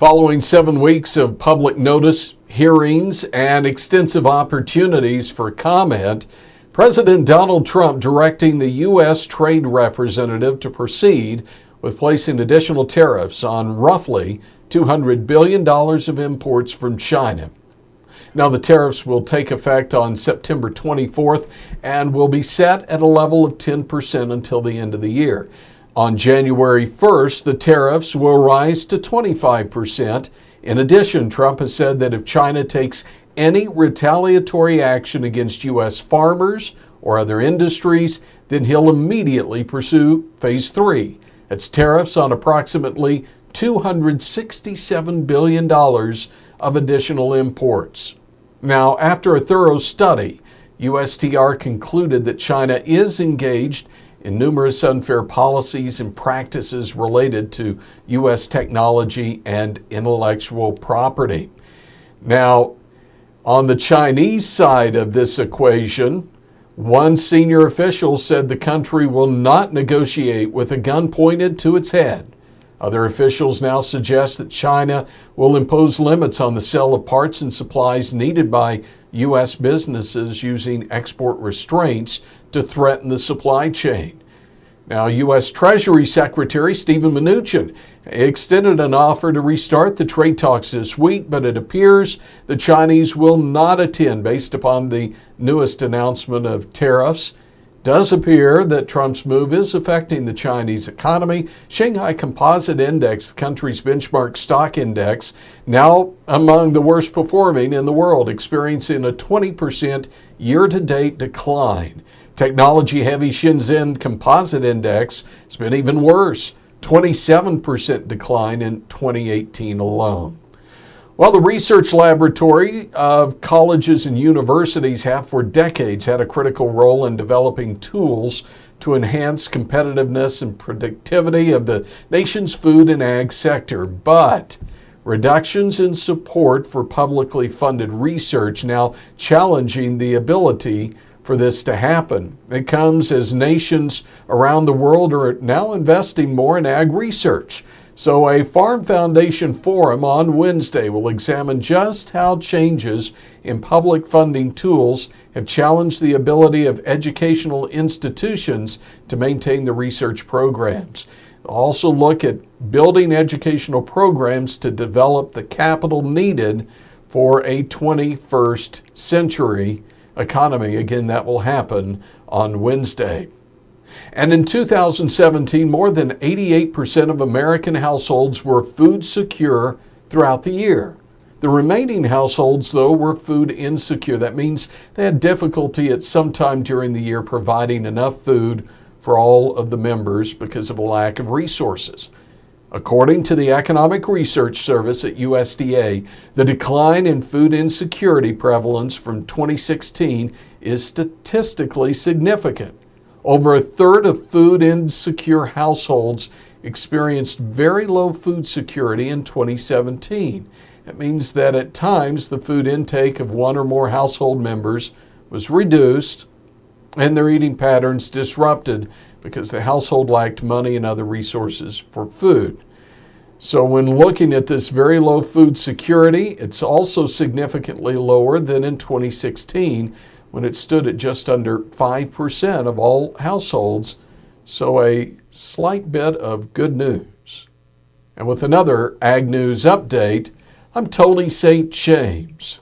Following 7 weeks of public notice, hearings, and extensive opportunities for comment, President Donald Trump directing the U.S. Trade Representative to proceed with placing additional tariffs on roughly $200 billion of imports from China. Now, the tariffs will take effect on September 24th and will be set at a level of 10% until the end of the year. On January 1st, the tariffs will rise to 25%. In addition, Trump has said that if China takes any retaliatory action against U.S. farmers or other industries, then he'll immediately pursue Phase 3. It's tariffs on approximately $267 billion of additional imports. Now, after a thorough study, USTR concluded that China is engaged in numerous unfair policies and practices related to U.S. technology and intellectual property. Now, on the Chinese side of this equation, one senior official said the country will not negotiate with a gun pointed to its head. Other officials now suggest that China will impose limits on the sale of parts and supplies needed by U.S. businesses using export restraints to threaten the supply chain. Now, U.S. Treasury Secretary Steven Mnuchin extended an offer to restart the trade talks this week, but it appears the Chinese will not attend based upon the newest announcement of tariffs. It does appear that Trump's move is affecting the Chinese economy. Shanghai Composite Index, the country's benchmark stock index, now among the worst performing in the world, experiencing a 20% year-to-date decline. Technology-heavy Shenzhen Composite Index has been even worse, 27% decline in 2018 alone. Well, the research laboratory of colleges and universities have for decades had a critical role in developing tools to enhance competitiveness and productivity of the nation's food and ag sector. But reductions in support for publicly funded research now challenging the ability for this to happen. It comes as nations around the world are now investing more in ag research. So a Farm Foundation forum on Wednesday will examine just how changes in public funding tools have challenged the ability of educational institutions to maintain the research programs. They'll also look at building educational programs to develop the capital needed for a 21st century economy. Again, that will happen on Wednesday. And in 2017, more than 88% of American households were food secure throughout the year. The remaining households, though, were food insecure. That means they had difficulty at some time during the year providing enough food for all of the members because of a lack of resources. According to the Economic Research Service at USDA, the decline in food insecurity prevalence from 2016 is statistically significant. Over a third of food insecure households experienced very low food security in 2017. It means that at times the food intake of one or more household members was reduced and their eating patterns disrupted because the household lacked money and other resources for food. So when looking at this very low food security, it's also significantly lower than in 2016 when it stood at just under 5% of all households. So a slight bit of good news. And with another Ag News update, I'm Tony St. James.